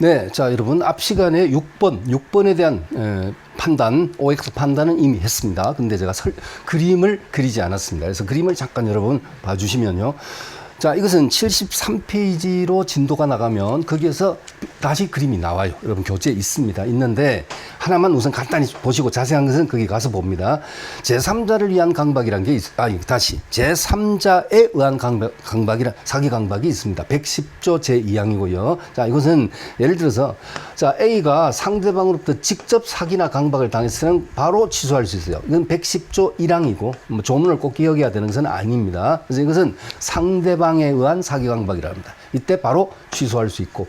네, 자, 여러분, 앞 시간에 6번에 대한 판단, OX 판단은 이미 했습니다. 근데 제가 그림을 그리지 않았습니다. 그래서 그림을 잠깐 여러분 봐주시면요. 자, 이것은 73페이지로 진도가 나가면 거기에서 다시 그림이 나와요. 여러분 교재에 있습니다. 있는데 하나만 우선 간단히 보시고 자세한 것은 거기 가서 봅니다. 제3자를 위한 강박이라는 게 다시 제3자에 의한 사기 강박이 있습니다. 110조 제2항이고요. 자, 이것은 예를 들어서 자, A가 상대방으로부터 직접 사기나 강박을 당했을 때는 바로 취소할 수 있어요. 이건 110조 1항이고 뭐 조문을 꼭 기억해야 되는 것은 아닙니다. 그래서 이것은 상대방에 의한 사기 강박이라 합니다. 이때 바로 취소할 수 있고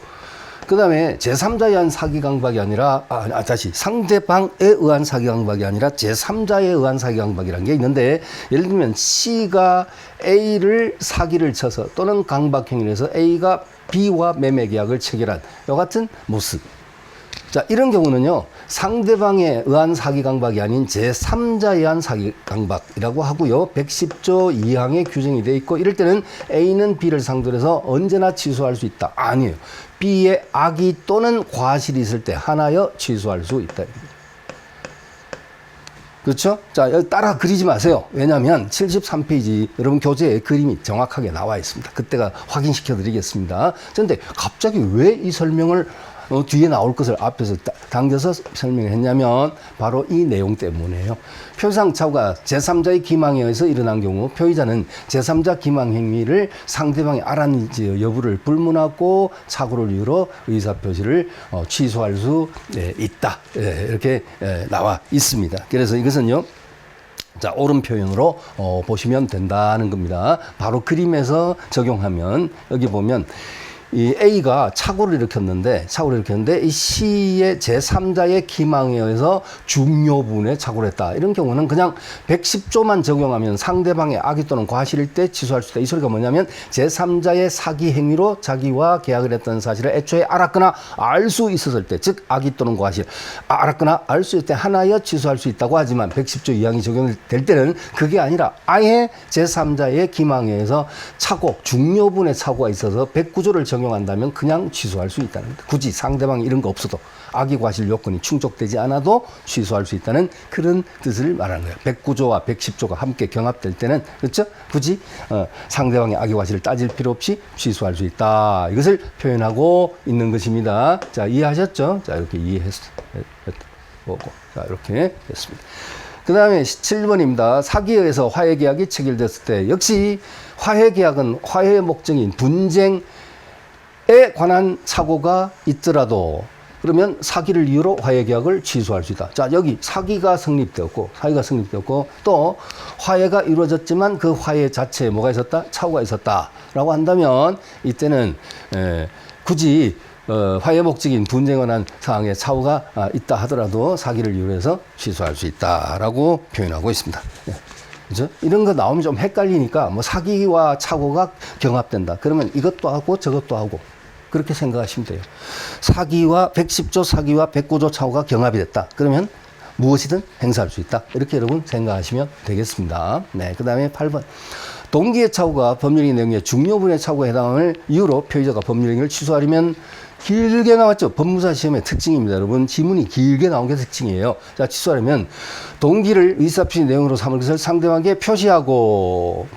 그 다음에 제3자에 의한 사기 강박이 아니라 다시 상대방에 의한 사기 강박이 아니라 제3자에 의한 사기 강박이라는 게 있는데 예를 들면 C가 A를 사기를 쳐서 또는 강박행위를 해서 A가 B와 매매 계약을 체결한 이와 같은 모습. 자, 이런 경우는요, 상대방에 의한 사기 강박이 아닌 제3자에 의한 사기 강박이라고 하고요. 110조 2항에 규정이 되어 있고, 이럴 때는 A는 B를 상대로 해서 언제나 취소할 수 있다. 아니에요. B의 악의 또는 과실이 있을 때 하나여 취소할 수 있다. 그렇죠? 자, 여기 따라 그리지 마세요. 왜냐하면 73페이지 여러분 교재에 그림이 정확하게 나와 있습니다. 그때가 확인시켜 드리겠습니다. 그런데 갑자기 왜 이 설명을 뒤에 나올 것을 앞에서 당겨서 설명을 했냐면 바로 이 내용 때문에요. 표상 착오가 제3자의 기망에 의해서 일어난 경우 표의자는 제3자 기망 행위를 상대방이 알았는지 여부를 불문하고 착오를 이유로 의사표시를 취소할 수 있다. 이렇게 나와 있습니다. 그래서 이것은요. 자, 옳은 표현으로 보시면 된다는 겁니다. 바로 그림에서 적용하면 여기 보면 이 A가 착오를 일으켰는데 이 C의 제3자의 기망에 의해서 중요 부분에 착오를 했다. 이런 경우는 그냥 110조만 적용하면 상대방의 악의 또는 과실일 때 취소할 수 있다. 이 소리가 뭐냐면 제3자의 사기 행위로 자기와 계약을 했던 사실을 애초에 알았거나 알 수 있었을 때, 즉 악의 또는 과실, 알았거나 알 수 있을 때 하나여 취소할 수 있다고 하지만 110조 2항이 적용될 때는 그게 아니라 아예 제3자의 기망에 의해서 중요 부분에 착오가 있어서 109조를 적용한다면 그냥 취소할 수 있다는 겁니다. 굳이 상대방이 이런 거 없어도 악의 과실 요건이 충족되지 않아도 취소할 수 있다는 그런 뜻을 말하는 거예요. 109조와 110조가 함께 경합될 때는 그렇죠? 굳이 상대방의 악의 과실을 따질 필요 없이 취소할 수 있다. 이것을 표현하고 있는 것입니다. 자, 이해하셨죠? 자, 이렇게 이해했고 자, 이렇게 됐습니다. 그 다음에 7번입니다. 사기에 의해서 화해계약이 체결됐을 때 역시 화해계약은 화해의 목적인 분쟁에 관한 착오가 있더라도 그러면 사기를 이유로 화해계약을 취소할 수 있다. 자, 여기 사기가 성립되었고 또 화해가 이루어졌지만 그 화해 자체에 뭐가 있었다? 착오가 있었다라고 한다면 이때는 굳이 화해 목적인 분쟁에 관한 사항에 착오가 있다 하더라도 사기를 이유로 해서 취소할 수 있다라고 표현하고 있습니다. 그죠? 이런 거 나오면 좀 헷갈리니까 뭐 사기와 착오가 경합된다. 그러면 이것도 하고 저것도 하고 그렇게 생각하시면 돼요. 110조 사기와 109조 착오가 경합이 됐다. 그러면 무엇이든 행사할 수 있다. 이렇게 여러분 생각하시면 되겠습니다. 네, 그 다음에 8번. 동기의 착오가 법률의 내용에 중요분의 착오에 해당하는 이유로 표의자가 법률행위를 취소하려면 길게 나왔죠. 법무사 시험의 특징입니다. 여러분, 지문이 길게 나온 게 특징이에요. 자, 취소하려면 동기를 의사표시 내용으로 삼을 것을 상대방에게 표시하고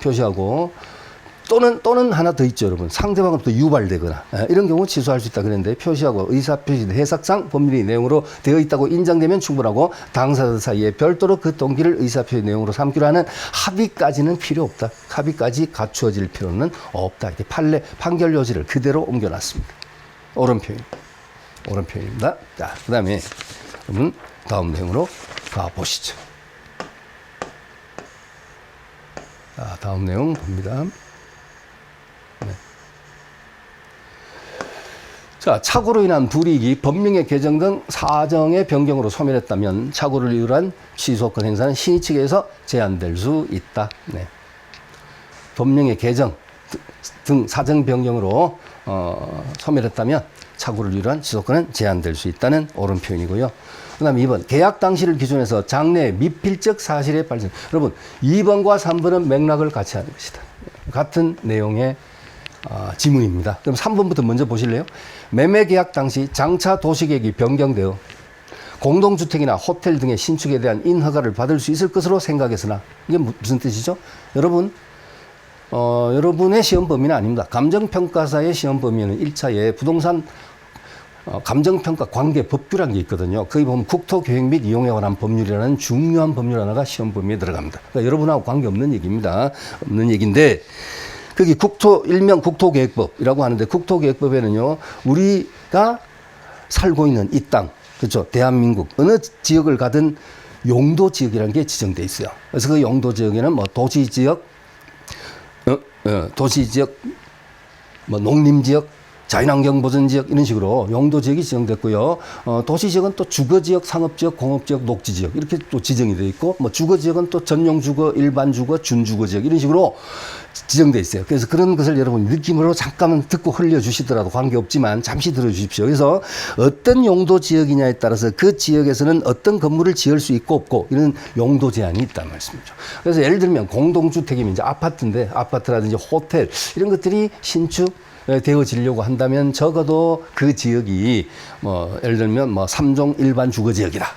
또는 하나 더 있죠, 여러분. 상대방으로부터 유발되거나 이런 경우 취소할 수 있다 그랬는데 표시하고 의사표시 해석상 법률의 내용으로 되어 있다고 인정되면 충분하고 당사자 사이에 별도로 그 동기를 의사표시 내용으로 삼기로 하는 합의까지는 필요 없다. 합의까지 갖추어질 필요는 없다. 이렇게 판결 요지를 그대로 옮겨놨습니다. 옳은 표현입니다. 자, 그 다음에 여러분 다음 내용으로 가보시죠. 자, 다음 내용 봅니다. 네. 자, 착오로 인한 불이익이 법령의 개정 등 사정의 변경으로 소멸했다면 착오를 이유로 한 취소권 행사는 신의 측에서 제한될 수 있다. 네. 법령의 개정 등 사정 변경으로 소멸했다면 착오를 이유로 한 취소권은 제한될 수 있다는 옳은 표현이고요. 그 다음에 2번 계약 당시를 기준해서 장래 미필적 사실의 발생. 여러분 2번과 3번은 맥락을 같이 하는 것이다. 같은 내용의 지문입니다. 그럼 3번부터 먼저 보실래요? 매매 계약 당시 장차 도시계획이 변경되어 공동주택이나 호텔 등의 신축에 대한 인허가를 받을 수 있을 것으로 생각했으나, 이게 무슨 뜻이죠? 여러분, 여러분의 시험 범위는 아닙니다. 감정평가사의 시험 범위는 1차에 부동산 감정평가 관계 법규라는 게 있거든요. 거기 보면 국토계획 및 이용에 관한 법률이라는 중요한 법률 하나가 시험 범위에 들어갑니다. 그러니까 여러분하고 관계없는 얘기입니다. 없는 얘기인데, 거기 일명 국토계획법이라고 하는데, 국토계획법에는요, 우리가 살고 있는 이 땅, 그렇죠? 대한민국 어느 지역을 가든 용도 지역이라는 게 지정돼 있어요. 그래서 그 용도 지역에는 뭐 도시 지역, 뭐 농림 지역, 자연환경 보전 지역 이런 식으로 용도 지역이 지정됐고요. 도시 지역은 또 주거 지역, 상업 지역, 공업 지역, 녹지 지역 이렇게 또 지정이 되어 있고, 뭐 주거 지역은 또 전용 주거, 일반 주거, 준주거 지역 이런 식으로 지정돼 있어요. 그래서 그런 것을 여러분 느낌으로 잠깐만 듣고 흘려주시더라도 관계없지만 잠시 들어주십시오. 그래서 어떤 용도 지역이냐에 따라서 그 지역에서는 어떤 건물을 지을 수 있고 없고 이런 용도 제한이 있다는 말씀이죠. 그래서 예를 들면 공동주택이면 이제 아파트인데, 아파트라든지 호텔 이런 것들이 신축 되어지려고 한다면 적어도 그 지역이 뭐 예를 들면 뭐 3종 일반 주거 지역이다.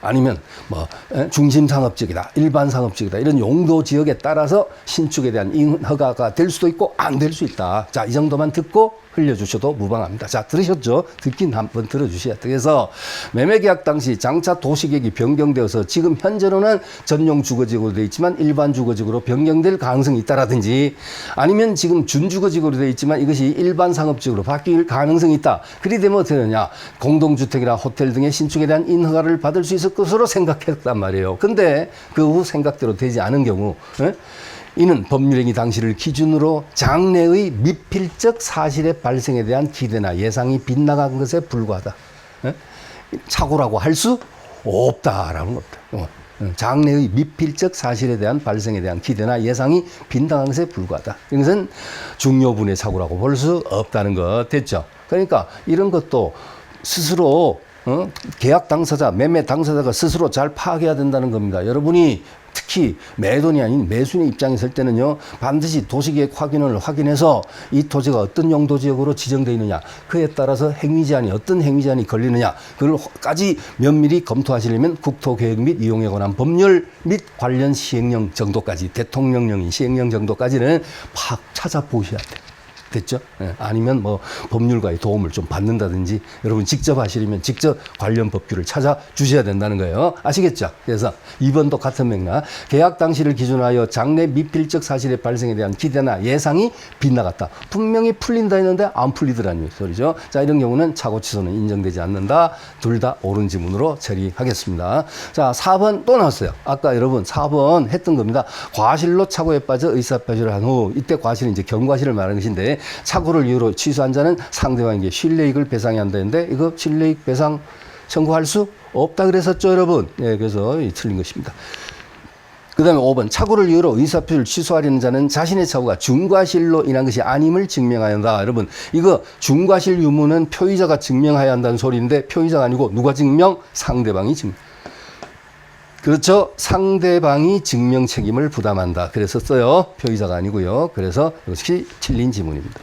아니면 뭐 중심 상업지역이다, 일반 상업지역이다, 이런 용도 지역에 따라서 신축에 대한 인허가가 될 수도 있고 안 될 수 있다. 자, 이 정도만 듣고 흘려주셔도 무방합니다. 자, 들으셨죠? 듣긴 한번 들어주셔야 돼요. 그래서 매매계약 당시 장차 도시계획이 변경되어서 지금 현재로는 전용 주거지역으로 되어 있지만 일반 주거지역으로 변경될 가능성이 있다라든지, 아니면 지금 준주거지역으로 되어 있지만 이것이 일반 상업지역으로 바뀔 가능성이 있다. 그리 되면 어떻게 되느냐? 공동주택이나 호텔 등의 신축에 대한 인허가를 받을 수 있을 것으로 생각했단 말이에요. 근데 그 후 생각대로 되지 않은 경우, 이는 법률행위 당시를 기준으로 장래의 미필적 사실의 발생에 대한 기대나 예상이 빗나간 것에 불과하다. 착오라고 할 수 없다라는 겁니다. 장래의 미필적 사실에 대한 발생에 대한 기대나 예상이 빗나간 것에 불과하다. 이것은 중요분의 착오라고 볼 수 없다는 것 됐죠. 그러니까 이런 것도 스스로 계약 당사자, 매매 당사자가 스스로 잘 파악해야 된다는 겁니다. 여러분이 특히 매도인이 아닌 매수인의 입장에 설 때는요, 반드시 도시계획 확인을 확인해서 이 토지가 어떤 용도 지역으로 지정되어 있느냐, 그에 따라서 행위제한이 어떤 행위제한이 걸리느냐, 그걸까지 면밀히 검토하시려면 국토계획 및 이용에 관한 법률 및 관련 시행령 정도까지, 대통령령인 시행령 정도까지는 팍 찾아보셔야 돼요. 됐죠? 아니면 뭐 법률가의 도움을 좀 받는다든지, 여러분 직접 하시려면 직접 관련 법규를 찾아주셔야 된다는 거예요. 아시겠죠? 그래서 2번도 같은 맥락, 계약 당시를 기준하여 장래 미필적 사실의 발생에 대한 기대나 예상이 빗나갔다. 분명히 풀린다 했는데 안 풀리더라는 소리죠. 자, 이런 경우는 착오 취소는 인정되지 않는다. 둘 다 옳은 지문으로 처리하겠습니다. 자, 4번 또 나왔어요. 아까 여러분 4번 했던 겁니다. 과실로 착오에 빠져 의사표시를 한 후, 이때 과실은 이제 경과실을 말하는 것인데, 착오를 이유로 취소한 자는 상대방에게 실례익을 배상해야 한다는데, 이거 실례익 배상 청구할 수 없다 그랬었죠, 여러분. 예, 그래서 틀린 것입니다. 그 다음에 5번, 착오를 이유로 의사표시를 취소하려는 자는 자신의 착오가 중과실로 인한 것이 아님을 증명해야 한다. 여러분, 이거 중과실 유무는 표의자가 증명해야 한다는 소리인데, 표의자가 아니고 누가 증명? 상대방이 증명. 그렇죠. 상대방이 증명 책임을 부담한다. 그래서 써요. 표의자가 아니고요. 그래서 이것이 틀린 지문입니다.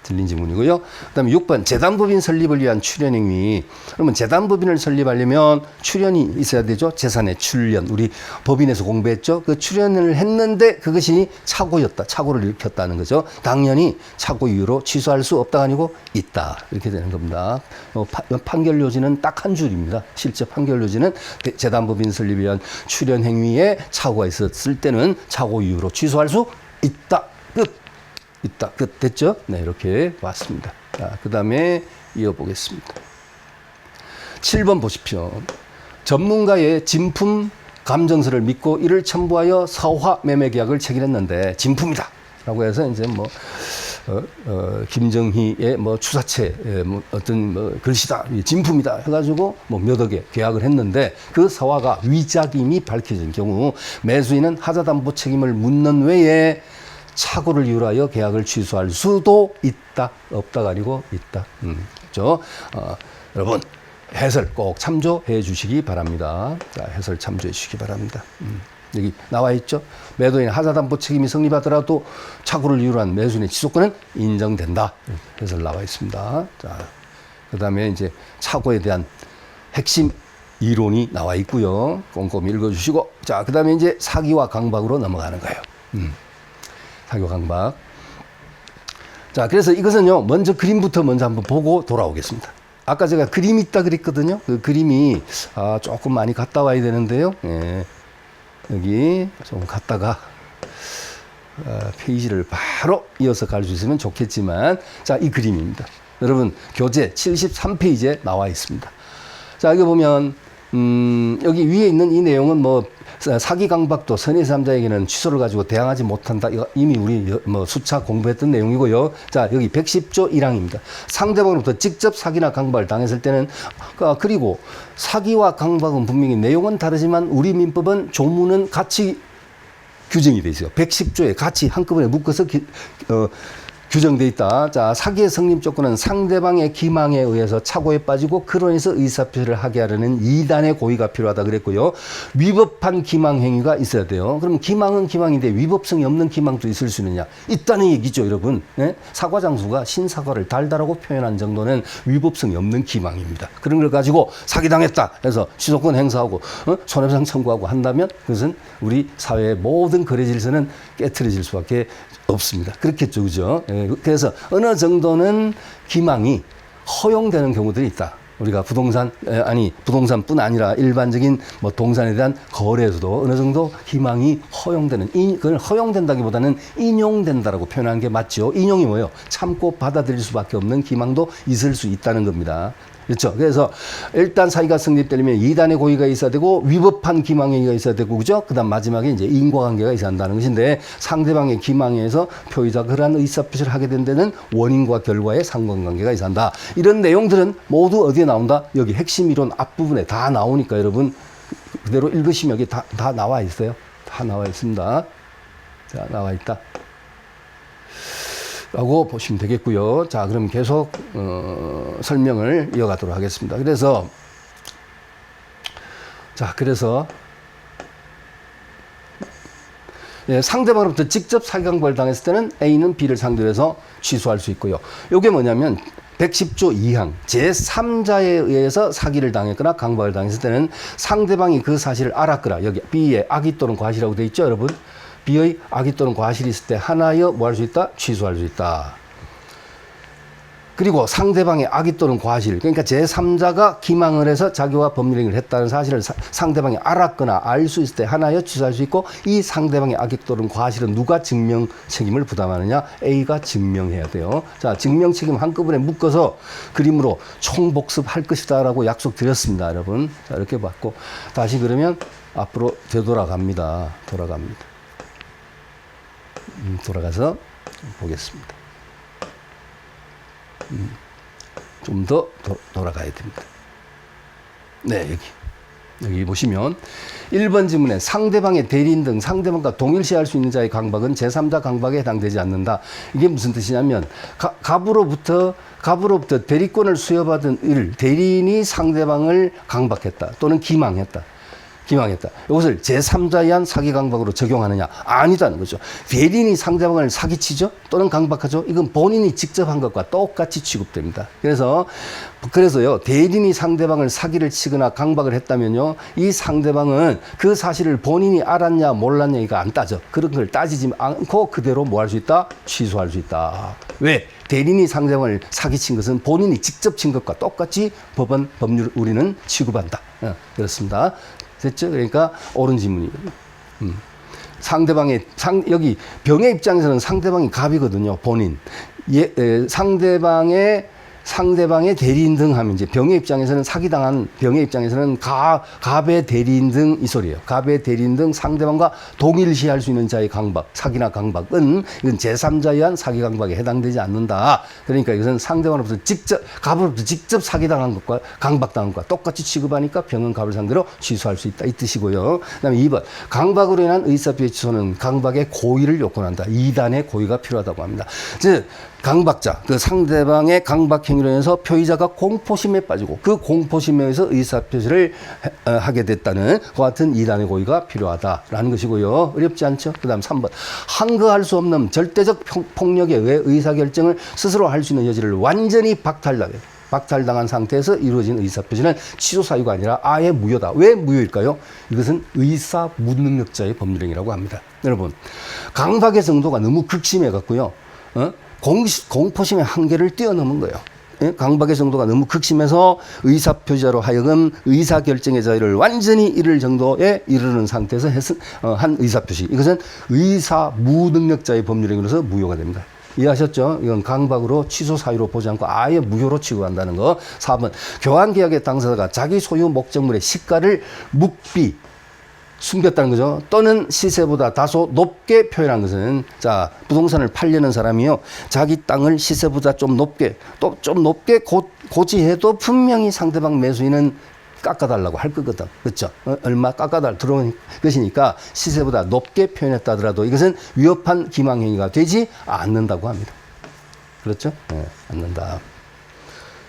틀린 지문이고요. 그다음에 6번, 재단법인 설립을 위한 출연행위. 그러면 재단법인을 설립하려면 출연이 있어야 되죠. 재산의 출연. 우리 법인에서 공부했죠. 그 출연을 했는데 그것이 착오였다. 착오를 일으켰다는 거죠. 당연히 착오 이유로 취소할 수 없다가 아니고 있다. 이렇게 되는 겁니다. 판결 요지는 딱 한 줄입니다. 실제 판결 요지는 재단법인 설립을 위한 출연행위에 착오가 있었을 때는 착오 이유로 취소할 수 있다. 끝. 있다. 끝. 됐죠? 네, 이렇게 왔습니다. 자, 그 다음에 이어보겠습니다. 7번 보십시오. 전문가의 진품 감정서를 믿고 이를 첨부하여 서화 매매 계약을 체결했는데, 진품이다 라고 해서 이제 뭐 김정희의 뭐 추사체 뭐 어떤 뭐 글씨다, 진품이다 해가지고 뭐 몇 억에 계약을 했는데, 그 서화가 위작임이 밝혀진 경우 매수인은 하자담보 책임을 묻는 외에 착오를 이유로 하여 계약을 취소할 수도 있다. 없다가 아니고 있다. 그렇죠? 여러분, 해설 꼭 참조해 주시기 바랍니다. 자, 해설 참조해 주시기 바랍니다. 여기 나와 있죠. 매도인 하자담보 책임이 성립하더라도 착오를 이유로 한 매수인의 지속권은 인정된다. 그래서 나와 있습니다. 자, 그 다음에 이제 착오에 대한 핵심 이론이 나와 있고요. 꼼꼼히 읽어주시고, 자, 그 다음에 이제 사기와 강박으로 넘어가는 거예요. 사기와 강박. 자, 그래서 이것은요, 먼저 그림부터 먼저 한번 보고 돌아오겠습니다. 아까 제가 그림이 있다 그랬거든요. 그 그림이 조금 많이 갔다 와야 되는데요. 예, 여기 좀 갔다가 페이지를 바로 이어서 갈 수 있으면 좋겠지만, 자, 이 그림입니다. 여러분, 교재 73페이지에 나와 있습니다. 자, 여기 보면 여기 위에 있는 이 내용은 뭐 사기 강박도 선의 삼자에게는 취소를 가지고 대항하지 못한다. 이거 이미 우리 뭐 수차 공부했던 내용이고요. 자, 여기 110조 1항입니다. 상대방으로부터 직접 사기나 강박을 당했을 때는, 그리고 사기와 강박은 분명히 내용은 다르지만 우리 민법은 조문은 같이 규정이 돼 있어요. 110조에 같이 한꺼번에 묶어서 규정돼 있다. 자, 사기의 성립 조건은 상대방의 기망에 의해서 착오에 빠지고 그로 인해서 의사표시를 하게 하려는 이단의 고의가 필요하다 그랬고요. 위법한 기망 행위가 있어야 돼요. 그럼 기망은 기망인데 위법성이 없는 기망도 있을 수 있느냐? 있다는 얘기죠, 여러분. 네? 사과 장수가 신사과를 달달하고 표현한 정도는 위법성이 없는 기망입니다. 그런 걸 가지고 사기당했다 해서 취소권 행사하고 손해배상 청구하고 한다면 그것은 우리 사회의 모든 거래 질서는 깨트려질 수밖에 없습니다. 그렇겠죠, 그죠? 예, 그래서 어느 정도는 기망이 허용되는 경우들이 있다. 우리가 부동산뿐 아니라 일반적인 뭐 동산에 대한 거래에서도 어느 정도 기망이 허용되는, 그걸 허용된다기보다는 인용된다라고 표현하는 게 맞죠. 인용이 뭐예요? 참고 받아들일 수밖에 없는 기망도 있을 수 있다는 겁니다. 그렇죠. 그래서 일단 사기가 성립되려면 이단의 고의가 있어야 되고 위법한 기망행위가 있어야 되고, 그죠? 그다음 마지막에 이제 인과관계가 있어야 한다는 것인데, 상대방의 기망에 의해서 표의자가 그러한 의사표시를 하게 된 데는 원인과 결과의 상관관계가 있어야 한다. 이런 내용들은 모두 어디에 나온다? 여기 핵심 이론 앞부분에 다 나오니까 여러분 그대로 읽으시면 여기 다 나와 있어요. 다 나와 있습니다. 자, 나와 있다. 라고 보시면 되겠고요. 자, 그럼 계속 설명을 이어가도록 하겠습니다. 그래서 예, 상대방으로부터 직접 사기 강박을 당했을 때는 A는 B를 상대로 해서 취소할 수 있고요. 이게 뭐냐면 110조 2항 제3자에 의해서 사기를 당했거나 강박을 당했을 때는 상대방이 그 사실을 알았거나, 여기 B의 악의 또는 과실이라고 되어 있죠, 여러분. B의 악의 또는 과실이 있을 때 하나여 뭐 할 수 있다? 취소할 수 있다. 그리고 상대방의 악의 또는 과실, 그러니까 제3자가 기망을 해서 자기와 법률행위를 했다는 사실을 상대방이 알았거나 알 수 있을 때 하나여 취소할 수 있고, 이 상대방의 악의 또는 과실은 누가 증명 책임을 부담하느냐? A가 증명해야 돼요. 자, 증명 책임 한꺼번에 묶어서 그림으로 총복습할 것이다라고 약속드렸습니다, 여러분. 자, 이렇게 봤고, 다시 그러면 앞으로 되돌아갑니다. 돌아가서 보겠습니다. 좀 더 돌아가야 됩니다. 네, 여기 보시면 1번 지문에 상대방의 대리인 등 상대방과 동일시할 수 있는 자의 강박은 제3자 강박에 해당되지 않는다. 이게 무슨 뜻이냐면 갑으로부터 대리권을 수여받은 대리인이 상대방을 강박했다 또는 기망했다. 이것을 제3자에 의한 사기 강박으로 적용하느냐? 아니다는 거죠. 대리인이 상대방을 사기치죠? 또는 강박하죠? 이건 본인이 직접 한 것과 똑같이 취급됩니다. 그래서요, 대리인이 상대방을 사기를 치거나 강박을 했다면요, 이 상대방은 그 사실을 본인이 알았냐 몰랐냐 이거 안 따져. 그런 걸 따지지 않고 그대로 뭐 할 수 있다? 취소할 수 있다. 왜? 대리인이 상대방을 사기친 것은 본인이 직접 친 것과 똑같이 법률 우리는 취급한다. 그렇습니다. 됐죠? 그러니까 옳은 질문이거든요. 여기 병의 입장에서는 상대방이 갑이거든요. 본인. 상대방의 대리인 등 하면 이제 병의 입장에서는 사기당한 병의 입장에서는 갑의 대리인 등 이 소리예요. 갑의 대리인 등 상대방과 동일시할 수 있는 자의 강박, 사기나 강박은 이건 제3자에 의한 사기 강박에 해당되지 않는다. 그러니까 이것은 상대방으로부터 갑으로부터 직접 사기당한 것과 강박당한 것과 똑같이 취급하니까 병은 갑을 상대로 취소할 수 있다. 이 뜻이고요. 그다음에 2번 강박으로 인한 의사표시 취소는 강박의 고의를 요건한다. 2단의 고의가 필요하다고 합니다. 즉 강박자, 그 상대방의 강박 행위로 인해서 표의자가 공포심에 빠지고 그 공포심에 의해서 의사표시를 하게 됐다는 그 같은 이단의 고의가 필요하다라는 것이고요. 어렵지 않죠? 그 다음 3번. 항거할 수 없는 절대적 폭력에 의해 의사결정을 스스로 할 수 있는 여지를 완전히 박탈당한 상태에서 이루어진 의사표시는 취소 사유가 아니라 아예 무효다. 왜 무효일까요? 이것은 의사 무능력자의 법률행위라고 합니다. 여러분, 강박의 정도가 너무 극심해 갖고요. 공포심의 한계를 뛰어넘은 거예요. 예? 강박의 정도가 너무 극심해서 의사표시자로 하여금 의사결정의 자유를 완전히 잃을 정도에 이르는 상태에서 한 의사표시. 이것은 의사 무능력자의 법률행위로서 무효가 됩니다. 이해하셨죠? 이건 강박으로 취소 사유로 보지 않고 아예 무효로 취급한다는 거. 4번. 교환계약의 당사자가 자기 소유 목적물의 시가를 묵비, 숨겼다는 거죠. 또는 시세보다 다소 높게 표현한 것은, 자, 부동산을 팔려는 사람이요, 자기 땅을 시세보다 좀 높게, 또 좀 높게 고지해도 분명히 상대방 매수인은 깎아달라고 할 거거든. 그렇죠? 얼마 깎아달 들어온 것이니까 시세보다 높게 표현했다 하더라도 이것은 위협한 기망행위가 되지 않는다고 합니다. 그렇죠? 네, 않는다.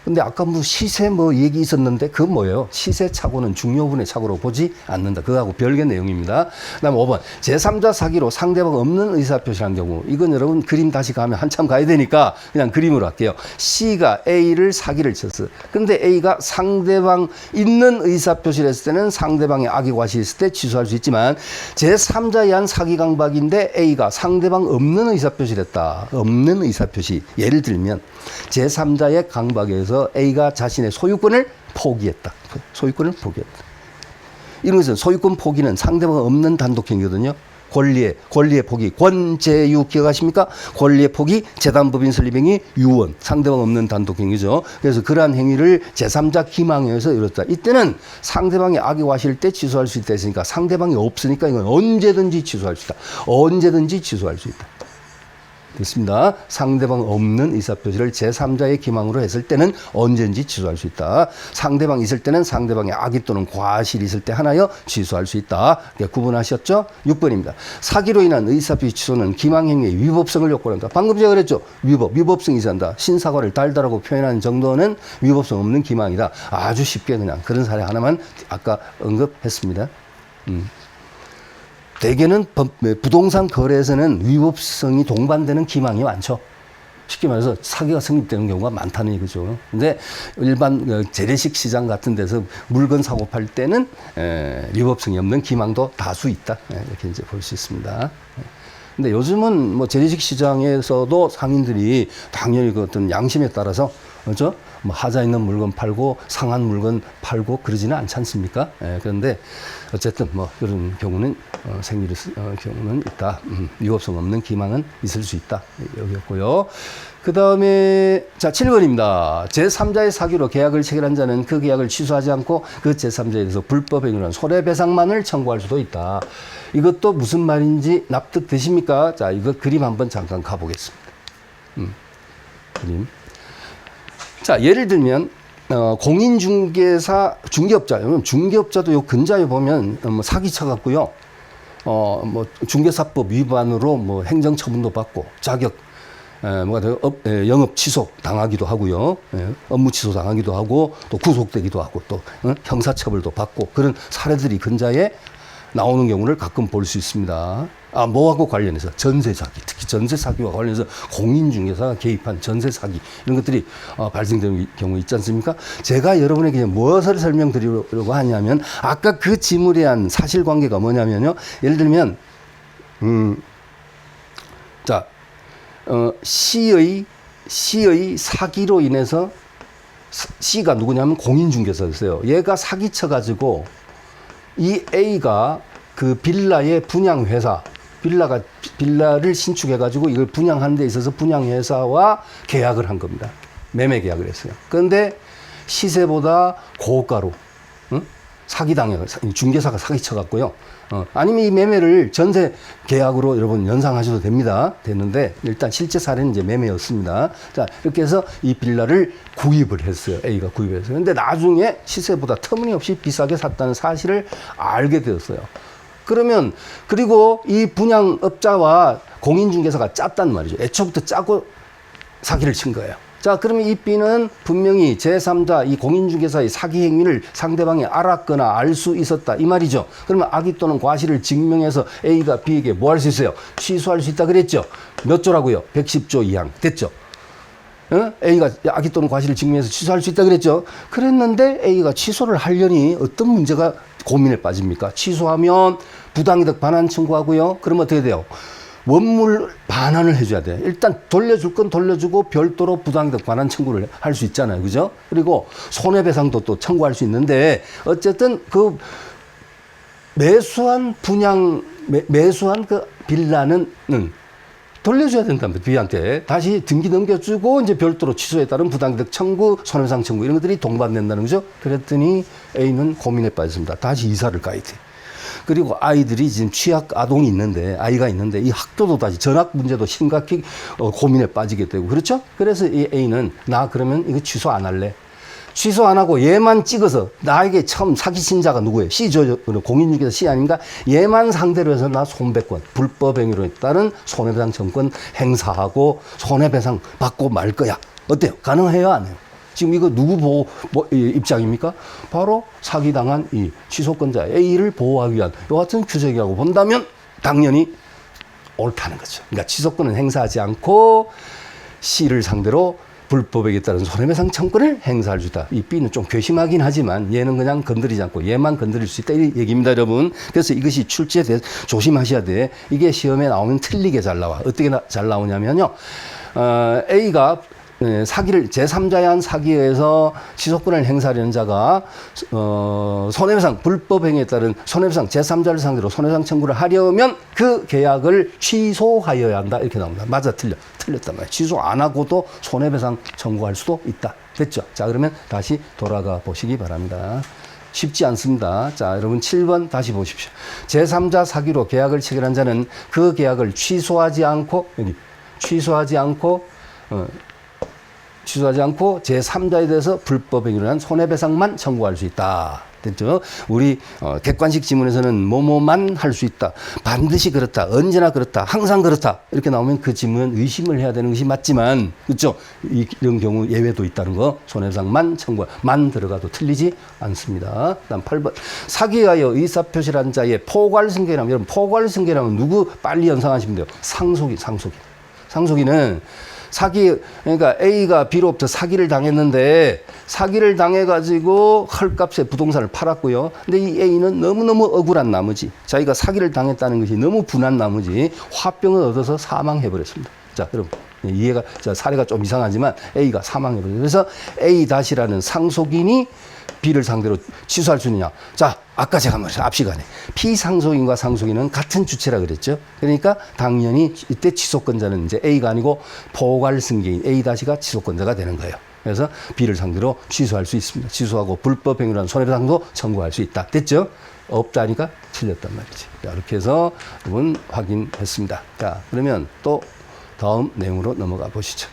근데 아까 뭐 시세 뭐 얘기 있었는데 그건 뭐예요? 시세 착오는 중요분의 착오로 보지 않는다. 그거하고 별개 내용입니다. 그 다음 5번. 제3자 사기로 상대방 없는 의사표시한 경우. 이건 여러분 그림 다시 가면 한참 가야 되니까 그냥 그림으로 할게요. C가 A를 사기를 쳤어. 근데 A가 상대방 있는 의사표시를 했을 때는 상대방의 악의 과실이 있을 때 취소할 수 있지만 제3자에 의한 사기 강박인데 A가 상대방 없는 의사표시를 했다. 없는 의사표시. 예를 들면 제3자의 강박에 의해서 A가 자신의 소유권을 포기했다. 소유권을 포기했다. 이런 것은 소유권 포기는 상대방 없는 단독행위거든요. 권리의 포기, 권제유 기억하십니까? 권리의 포기, 재단법인 설립행위, 유언, 상대방 없는 단독행위죠. 그래서 그러한 행위를 제3자 기망에 의해서 이뤘다. 이때는 상대방의 악의 과실 때 취소할 수 있다 했으니까 상대방이 없으니까 이건 언제든지 취소할 수 있다. 언제든지 취소할 수 있다. 됐습니다. 상대방 없는 의사표시를 제3자의 기망으로 했을 때는 언제든지 취소할 수 있다. 상대방 있을 때는 상대방의 악의 또는 과실이 있을 때 하나여 취소할 수 있다. 구분하셨죠? 6번입니다. 사기로 인한 의사표시 취소는 기망행위의 위법성을 요구한다. 방금 제가 그랬죠? 위법성이 있한다. 신사과를 달달하고 표현하는 정도는 위법성 없는 기망이다. 아주 쉽게 그냥 그런 사례 하나만 아까 언급했습니다. 대개는 부동산 거래에서는 위법성이 동반되는 기망이 많죠. 쉽게 말해서 사기가 성립되는 경우가 많다는 얘기죠. 근데 일반 재래식 시장 같은 데서 물건 사고 팔 때는 위법성이 없는 기망도 다수 있다. 이렇게 이제 볼 수 있습니다. 근데 요즘은 뭐 재래식 시장에서도 상인들이 당연히 그 어떤 양심에 따라서 그렇죠? 뭐 하자 있는 물건 팔고 상한 물건 팔고 그러지는 않지 않습니까? 그런데 어쨌든 뭐 그런 경우는 생길 경우는 있다. 위법성 없는 기망은 있을 수 있다. 여기였고요. 그 다음에 자 7번입니다. 제3자의 사기로 계약을 체결한 자는 그 계약을 취소하지 않고 그 제3자에 대해서 불법 행위로 손해배상만을 청구할 수도 있다. 이것도 무슨 말인지 납득되십니까? 자 이거 그림 한번 잠깐 가보겠습니다. 그림. 자, 예를 들면, 공인중개사, 중개업자, 중개업자도 요 근자에 보면, 사기쳐 갖고요, 중개사법 위반으로 행정처분도 받고, 영업 취소 당하기도 하고요, 업무 취소 당하기도 하고, 또 구속되기도 하고, 또, 형사처벌도 받고, 그런 사례들이 근자에 나오는 경우를 가끔 볼 수 있습니다. 뭐하고 관련해서? 전세 사기. 특히 전세 사기와 관련해서 공인중개사가 개입한 전세 사기. 이런 것들이 발생되는 경우 있지 않습니까? 제가 여러분에게 무엇을 설명드리려고 하냐면, 아까 그 지물에 대한 사실관계가 뭐냐면요. 예를 들면, C의 사기로 인해서, C가 누구냐면 공인중개사였어요. 얘가 사기쳐가지고, 이 A가 그 빌라의 분양회사, 빌라를 신축해가지고 이걸 분양하는 데 있어서 분양회사와 계약을 한 겁니다. 매매 계약을 했어요. 그런데 시세보다 고가로, 사기당해요. 중개사가 사기쳐갖고요. 아니면 이 매매를 전세 계약으로 여러분 연상하셔도 됩니다. 됐는데 일단 실제 사례는 이제 매매였습니다. 자, 이렇게 해서 이 빌라를 구입을 했어요. A가 구입을 했어요. 근데 나중에 시세보다 터무니없이 비싸게 샀다는 사실을 알게 되었어요. 그러면 그리고 이 분양업자와 공인중개사가 짰단 말이죠. 애초부터 짜고 사기를 친 거예요. 자, 그러면 이 B는 분명히 제3자 이 공인중개사의 사기 행위를 상대방이 알았거나 알 수 있었다 이 말이죠. 그러면 악의 또는 과실을 증명해서 A가 B에게 뭐 할 수 있어요? 취소할 수 있다 그랬죠. 몇 조라고요? 110조 2항 됐죠. A가 악의 또는 과실을 증명해서 취소할 수 있다 그랬죠. 그랬는데 A가 취소를 하려니 어떤 문제가 고민에 빠집니까? 취소하면 부당이득 반환 청구하고요. 그러면 어떻게 돼요? 원물 반환을 해줘야 돼요. 일단 돌려줄 건 돌려주고 별도로 부당이득 반환 청구를 할 수 있잖아요. 그죠? 그리고 손해배상도 또 청구할 수 있는데 어쨌든 그 매수한 그 빌라는 돌려줘야 된답니다. B한테. 다시 등기 넘겨주고 이제 별도로 취소에 따른 부당이득 청구, 손해배상 청구 이런 것들이 동반된다는 거죠. 그랬더니 A는 고민에 빠졌습니다. 다시 이사를 가야 돼. 그리고 아이들이 지금 취학 아이가 있는데 이 학교도 다시 전학 문제도 심각히 고민에 빠지게 되고 그렇죠? 그래서 이 A는 나 그러면 이거 취소 안 할래. 취소 안 하고 얘만 찍어서 나에게 처음 사기친 자가 누구예요? C죠. 공인중개사 C 아닌가? 얘만 상대로 해서 나 손배권, 불법 행위로 따른 손해배상 청구권 행사하고 손해배상 받고 말 거야. 어때요? 가능해요? 안 해요? 지금 이거 누구 입장입니까? 바로 사기당한 이 취소권자 A를 보호하기 위한 이 같은 규정이라고 본다면 당연히 옳다는 거죠. 그러니까 취소권은 행사하지 않고 C를 상대로 불법에 따른 손해배상 청구권을 행사할 수 있다. 이 B는 좀 괘씸하긴 하지만 얘는 그냥 건드리지 않고 얘만 건드릴 수 있다. 이 얘기입니다, 여러분. 그래서 이것이 출제에 대해서 조심하셔야 돼. 이게 시험에 나오면 틀리게 잘 나와. 어떻게 잘 나오냐면요. A가 사기를 제3자에 한 사기에 의해서 취소권을 행사하려는 자가 손해배상 불법 행위에 따른 손해배상 제3자를 상대로 손해배상 청구를 하려면 그 계약을 취소하여야 한다 이렇게 나옵니다. 맞아 틀렸단 말이에요. 취소 안 하고도 손해배상 청구할 수도 있다. 됐죠? 자, 그러면 다시 돌아가 보시기 바랍니다. 쉽지 않습니다. 자, 여러분 7번 다시 보십시오. 제3자 사기로 계약을 체결한 자는 그 계약을 취소하지 않고 제3자에 대해서 불법 행위로 한 손해배상만 청구할 수 있다. 됐죠? 우리 객관식 지문에서는 뭐뭐만 할 수 있다. 반드시 그렇다. 언제나 그렇다. 항상 그렇다. 이렇게 나오면 그 지문은 의심을 해야 되는 것이 맞지만 그렇죠? 이런 경우 예외도 있다는 거. 손해배상만 청구만 들어가도 틀리지 않습니다. 그다음 8번. 사기에 의하여 의사표시를 한 자의 포괄승계라면 여러분 포괄승계라면 누구 빨리 연상하시면 돼요. 상속인은 그러니까 A가 B로부터 사기를 당했는데 사기를 당해가지고 헐값에 부동산을 팔았고요. 근데 이 A는 너무너무 억울한 나머지 자기가 사기를 당했다는 것이 너무 분한 나머지 화병을 얻어서 사망해버렸습니다. 자, 여러분 이해가 사례가 좀 이상하지만 A가 사망해버렸어요. 그래서 A-라는 상속인이 B를 상대로 취소할 수 있느냐. 자, 아까 제가 말했죠. 앞 시간에. 피상속인과 상속인은 같은 주체라 그랬죠. 그러니까 당연히 이때 취소권자는 이제 A가 아니고 포괄승계인 A-가 취소권자가 되는 거예요. 그래서 B를 상대로 취소할 수 있습니다. 취소하고 불법 행위로 한 손해배상도 청구할 수 있다. 됐죠? 없다니까 틀렸단 말이지. 자, 이렇게 해서 여러분 확인했습니다. 자, 그러면 또 다음 내용으로 넘어가 보시죠.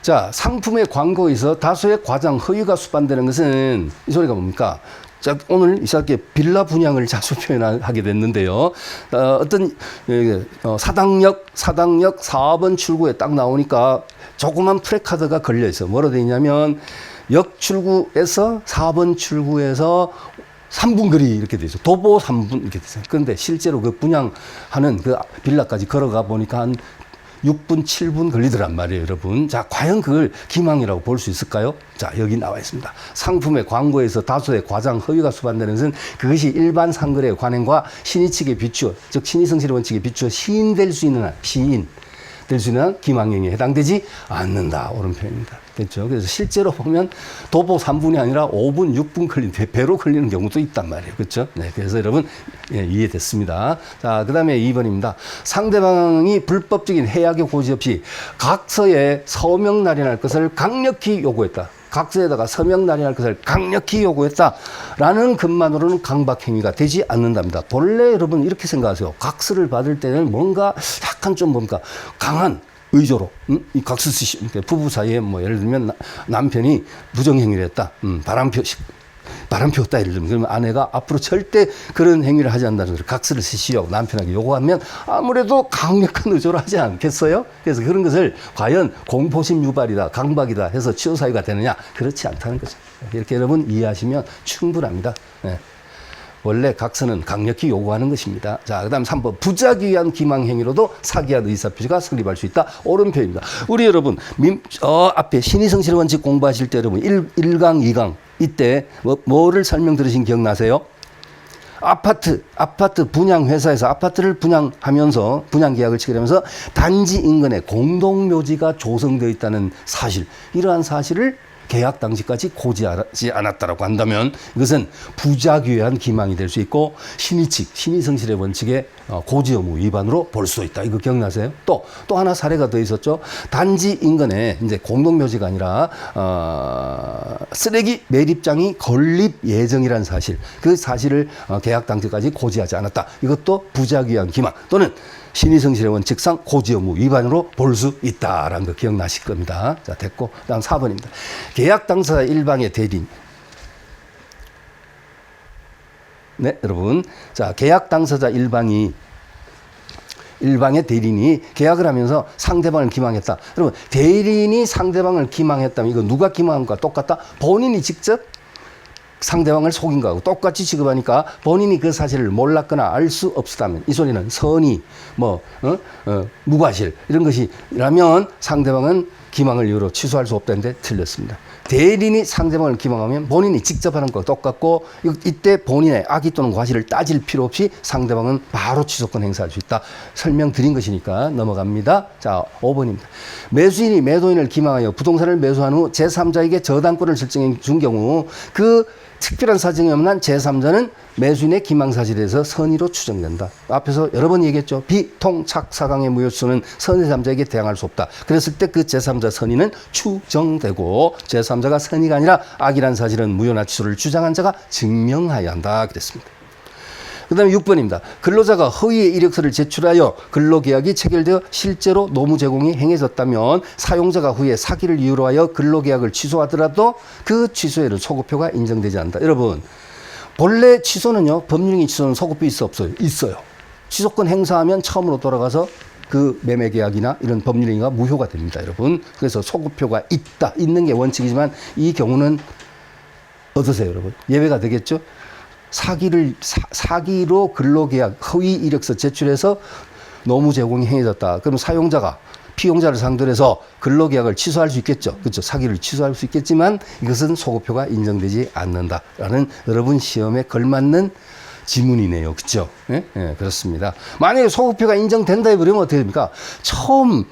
자, 상품의 광고에서 다소의 과장, 허위가 수반되는 것은 이 소리가 뭡니까? 자, 오늘 이렇게 빌라 분양을 자주 표현하게 됐는데요. 어떤 사당역 4번 출구에 딱 나오니까 조그만 프레카드가 걸려 있어. 뭐로 되어 있냐면 역 출구에서 4번 출구에서 3분 거리 이렇게 돼 있어. 도보 3분 이렇게 돼 있어. 그런데 실제로 그 분양하는 그 빌라까지 걸어가 보니까 한 6분, 7분 걸리더란 말이에요, 여러분. 자, 과연 그걸 기망이라고 볼 수 있을까요? 자, 여기 나와 있습니다. 상품의 광고에서 다소의 과장, 허위가 수반되는 것은 그것이 일반 상거래 관행과 신의 측에 비추어, 즉 신의 성실의 원칙에 비추어 시인될 수 있는 한, 될 수 있는 기망행위에 해당되지 않는다. 옳은 표현입니다. 됐죠? 그래서 실제로 보면 도보 3분이 아니라 5분, 6분 배로 걸리는 경우도 있단 말이에요. 그렇죠? 네. 그래서 여러분, 예, 이해됐습니다. 자, 그 다음에 2번입니다. 상대방이 불법적인 해약의 고지 없이 각서에 서명 날인할 것을 강력히 요구했다. 각서에다가 서명 날인할 것을 강력히 요구했다라는 것만으로는 강박행위가 되지 않는답니다. 본래 여러분 이렇게 생각하세요. 각서를 받을 때는 뭔가 약간 좀 뭔가 강한 의조로 이 각서 쓰시 부부 사이에 뭐 예를 들면 남편이 부정행위를 했다. 바람 피웠다 예를 들면 그러면 아내가 앞으로 절대 그런 행위를 하지 않는다는 걸 각서를 쓰시오 남편에게 요구하면 아무래도 강력한 의존을 하지 않겠어요? 그래서 그런 것을 과연 공포심 유발이다 강박이다 해서 치유 사유가 되느냐 그렇지 않다는 거죠. 이렇게 여러분 이해하시면 충분합니다. 네. 원래 각서는 강력히 요구하는 것입니다. 자, 그 다음 3번. 부작위 위한 기망행위로도 사기한 의사표시가 성립할 수 있다. 옳은 표현입니다. 우리 여러분, 앞에 신의성실의 원칙 공부하실 때 여러분, 1강, 2강, 이때 뭐를 설명 들으신 기억나세요? 아파트 분양회사에서 아파트를 분양하면서 분양계약을 체결하면서 단지 인근에 공동묘지가 조성되어 있다는 사실, 이러한 사실을 계약 당시까지 고지하지 않았다라고 한다면 이것은 부작위한 기망이 될 수 있고 신의성실의 원칙의 고지 의무 위반으로 볼 수 있다. 이거 기억나세요? 또 하나 사례가 더 있었죠. 단지 인근에 이제 공동묘지가 아니라 쓰레기 매립장이 건립 예정이라는 사실, 그 사실을 계약 당시까지 고지하지 않았다. 이것도 부작위한 기망 또는 신의성실의 원칙상 고지 의무 위반으로 볼 수 있다라는 거 기억나실 겁니다. 자, 됐고. 다음 4번입니다. 계약 당사자 일방의 대리인. 네, 여러분. 자, 계약 당사자 일방의 대리인이 계약을 하면서 상대방을 기망했다. 여러분, 대리인이 상대방을 기망했다면 이거 누가 기망한 것과 똑같다? 본인이 직접 상대방을 속인 거하고 똑같이 취급하니까 본인이 그 사실을 몰랐거나 알 수 없었다면 이 소리는 선의, 무과실 이런 것이라면 상대방은 기망을 이유로 취소할 수 없다는데 틀렸습니다. 대리인이 상대방을 기망하면 본인이 직접 하는 것과 똑같고 이때 본인의 악의 또는 과실을 따질 필요 없이 상대방은 바로 취소권 행사할 수 있다. 설명드린 것이니까 넘어갑니다. 자, 5번입니다. 매수인이 매도인을 기망하여 부동산을 매수한 후 제3자에게 저당권을 설정해 준 경우 그 특별한 사정이 없는 제3자는 매수인의 기망사실에 대해서 선의로 추정된다. 앞에서 여러 번 얘기했죠. 비통착 사강의 무효수는 선의 3자에게 대항할 수 없다. 그랬을 때 그 제3자 선의는 추정되고 제3자가 선의가 아니라 악이란 사실은 무효나 취소를 주장한 자가 증명해야 한다. 그랬습니다. 그 다음에 6번입니다. 근로자가 허위의 이력서를 제출하여 근로계약이 체결되어 실제로 노무 제공이 행해졌다면 사용자가 후에 사기를 이유로 하여 근로계약을 취소하더라도 그 취소에는 소급표가 인정되지 않는다. 여러분, 본래 취소는요, 법률행위 취소는 소급표 있어 없어요? 있어요. 취소권 행사하면 처음으로 돌아가서 그 매매계약이나 이런 법률행위가 무효가 됩니다, 여러분. 그래서 소급표가 있는 게 원칙이지만 이 경우는 어떠세요, 여러분? 예외가 되겠죠? 사기로 근로계약 허위 이력서 제출해서 노무 제공이 행해졌다. 그럼 사용자가 피용자를 상대로 해서 근로계약을 취소할 수 있겠죠. 그렇죠. 사기를 취소할 수 있겠지만 이것은 소급표가 인정되지 않는다라는 여러분 시험에 걸맞는 지문이네요. 그렇죠. 예? 예, 그렇습니다. 만약에 소급표가 인정된다 해버리면 어떻게 됩니까? 처음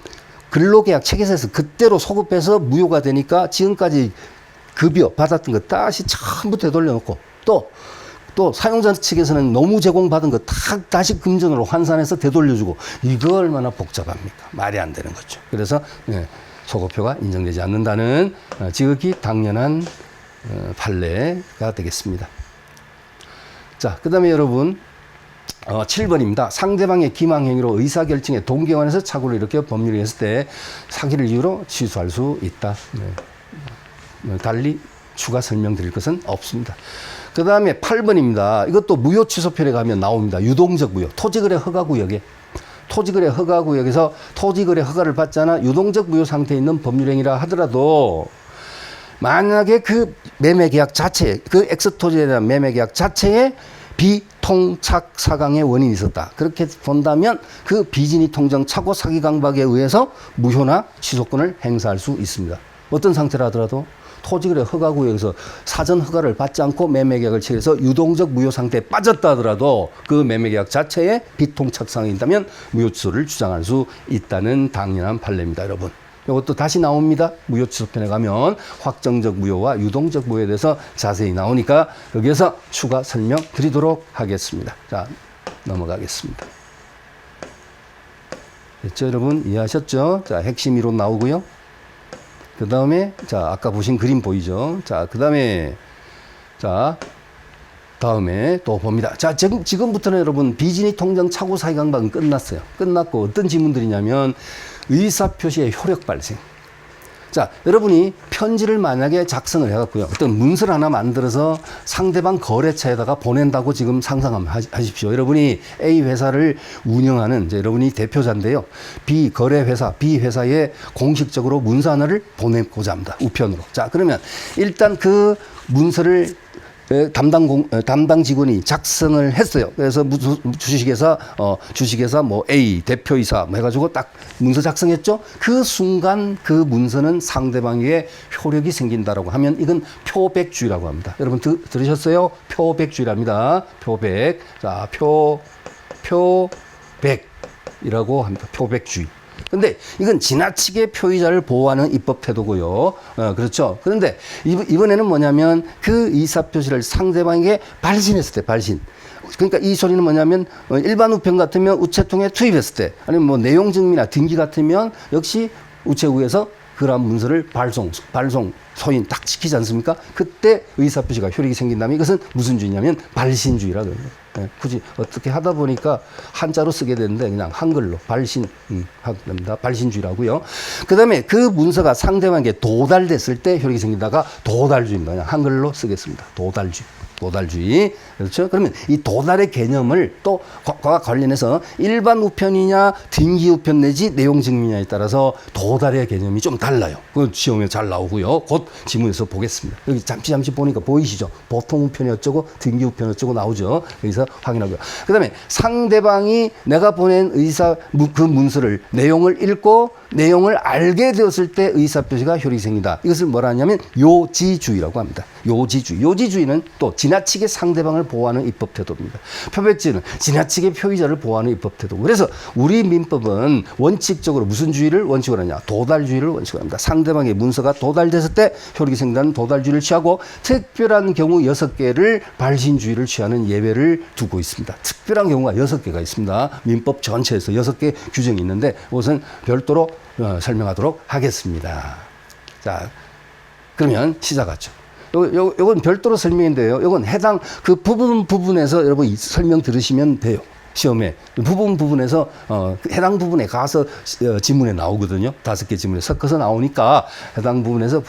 근로계약 체결해서 그때로 소급해서 무효가 되니까 지금까지 급여 받았던 거 다시 전부 되돌려놓고 또 사용자 측에서는 노무 제공받은 거 다시 금전으로 환산해서 되돌려주고 이거 얼마나 복잡합니까? 말이 안 되는 거죠. 그래서 소급표가 인정되지 않는다는 지극히 당연한 판례가 되겠습니다. 자, 그 다음에 여러분 7번입니다. 상대방의 기망행위로 의사결정에 동경원에서 착오를 일으켜 법률이 했을 때 사기를 이유로 취소할 수 있다. 달리 추가 설명드릴 것은 없습니다. 그 다음에 8번입니다. 이것도 무효 취소편에 가면 나옵니다. 유동적 무효. 토지거래 허가구역에. 토지거래 허가구역에서 토지거래 허가를 받잖아. 유동적 무효 상태에 있는 법률행위라 하더라도 만약에 그 매매계약 자체에, 그 엑스토지에 대한 매매계약 자체에 비통착 사강의 원인이 있었다. 그렇게 본다면 그 비진이 통정 착오 사기 강박에 의해서 무효나 취소권을 행사할 수 있습니다. 어떤 상태라 하더라도 토지거래 허가구역에서 사전 허가를 받지 않고 매매계약을 체결해서 유동적 무효 상태에 빠졌다 하더라도 그 매매계약 자체에 비통착상이 있다면 무효취소를 주장할 수 있다는 당연한 판례입니다, 여러분. 이것도 다시 나옵니다. 무효취소편에 가면 확정적 무효와 유동적 무효에 대해서 자세히 나오니까 여기에서 추가 설명 드리도록 하겠습니다. 자, 넘어가겠습니다. 됐죠, 여러분? 이해하셨죠? 자, 핵심 이론 나오고요. 그 다음에, 자, 아까 보신 그림 보이죠? 자, 그 다음에, 자, 다음에 또 봅니다. 자, 지금부터는 여러분, 비진이 통정 착오 사기 강박은 끝났어요. 끝났고, 어떤 지문들이냐면, 의사표시의 효력 발생. 자, 여러분이 편지를 만약에 작성을 해갖고요. 어떤 문서를 하나 만들어서 상대방 거래처에다가 보낸다고 지금 상상하면 하십시오. 여러분이 A 회사를 운영하는 이제 여러분이 대표자인데요. B 거래회사, B 회사에 공식적으로 문서 하나를 보내고자 합니다. 우편으로. 자, 그러면 일단 그 문서를 담당 직원이 작성을 했어요. 그래서 주식회사 뭐 A 대표이사 뭐 해가지고 딱 문서 작성했죠. 그 순간 그 문서는 상대방에게 효력이 생긴다라고 하면 이건 표백주의라고 합니다. 여러분 들으셨어요? 표백주의랍니다. 표백. 자, 표백이라고 합니다. 표백주의. 근데 이건 지나치게 표의자를 보호하는 입법 태도고요. 그렇죠. 그런데 이번에는 뭐냐면 그 의사표시를 상대방에게 발신했을 때, 발신. 그러니까 이 소리는 뭐냐면 일반 우편 같으면 우체통에 투입했을 때, 아니면 뭐 내용 증명이나 등기 같으면 역시 우체국에서 그러한 문서를 발송, 소인 딱 지키지 않습니까? 그때 의사표시가 효력이 생긴다면 이것은 무슨 주의냐면 발신주의라고 합니다. 굳이 어떻게 하다 보니까 한자로 쓰게 되는데 그냥 한글로 합니다. 발신주의라고요. 그 다음에 그 문서가 상대방에게 도달됐을 때 효력이 생긴다가 도달주의입니다. 그냥 한글로 쓰겠습니다. 도달주의. 그렇죠? 그러면 이 도달의 개념을 또 그와 관련해서 일반 우편이냐 등기 우편 내지 내용 증명이냐에 따라서 도달의 개념이 좀 달라요. 그 시험에 잘 나오고요. 곧 지문에서 보겠습니다. 여기 잠시 보니까 보이시죠? 보통 우편이 어쩌고 등기 우편이 어쩌고 나오죠. 여기서 확인하고요. 그 다음에 상대방이 내가 보낸 그 문서를 내용을 읽고 내용을 알게 되었을 때 의사표시가 효력이 생긴다. 이것을 뭐라 하냐면 요지주의라고 합니다. 요지주의는 또 지나치게 상대방을 보호하는 입법 태도입니다. 표백주의는 지나치게 표의자를 보호하는 입법 태도고. 그래서 우리 민법은 원칙적으로 무슨 주의를 원칙으로 하냐? 도달주의를 원칙으로 합니다. 상대방의 문서가 도달됐을 때 효력이 생긴다는 도달주의를 취하고 특별한 경우 6개를 발신주의를 취하는 예외를 두고 있습니다. 특별한 경우가 6개가 있습니다. 민법 전체에서 6개 규정이 있는데 그것은 별도로 설명하도록 하겠습니다. 자, 그러면 시작하죠. 요건 별도로 설명인데요. 요건 해당 그 부분에서 여러분 설명 들으시면 돼요. 시험에 부분에서 해당 부분에 가서 지문에 나오거든요. 5개 지문에 섞어서 나오니까 해당 부분에서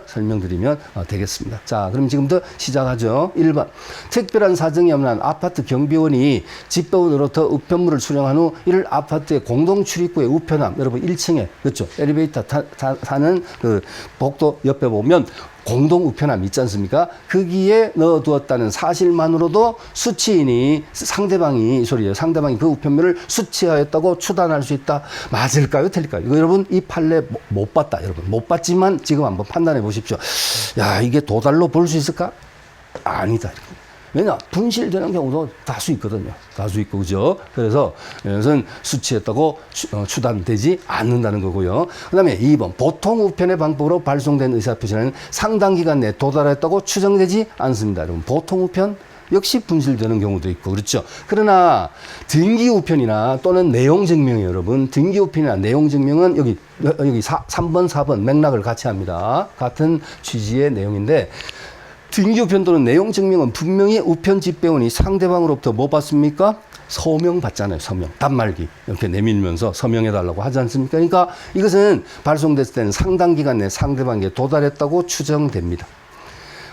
설명드리면 되겠습니다. 자, 그럼 지금부터 시작하죠. 1번. 특별한 사정이 없는 아파트 경비원이 집배원으로부터 우편물을 수령한 후 이를 아파트의 공동 출입구에 우편함. 여러분 1층에 그렇죠. 엘리베이터 타는 그 복도 옆에 보면 공동 우편함 있지 않습니까? 거기에 넣어두었다는 사실만으로도 수취인이 상대방이 그 우편물을 수취하였다고 추단할 수 있다. 맞을까요? 틀릴까요? 이거 여러분 이 판례 못 봤다. 여러분 못 봤지만 지금 한번 판단해 보십시오. 야, 이게 도달로 볼 수 있을까? 아니다. 왜냐? 분실되는 경우도 다수 있거든요. 다수 있고, 그죠? 그래서 이것은 수치했다고 추단되지 않는다는 거고요. 그 다음에 2번. 보통 우편의 방법으로 발송된 의사표시는 상당 기간 내에 도달했다고 추정되지 않습니다. 여러분, 보통 우편 역시 분실되는 경우도 있고, 그렇죠? 그러나 등기 우편이나 또는 내용 증명이 여러분, 등기 우편이나 내용 증명은 여기 3번, 4번 맥락을 같이 합니다. 같은 취지의 내용인데, 등기 우편 또는 내용 증명은 분명히 우편 집배원이 상대방으로부터 뭐 받습니까? 서명 받잖아요. 서명. 단말기 이렇게 내밀면서 서명해달라고 하지 않습니까? 그러니까 이것은 발송됐을 때는 상당 기간 내에 상대방에게 도달했다고 추정됩니다.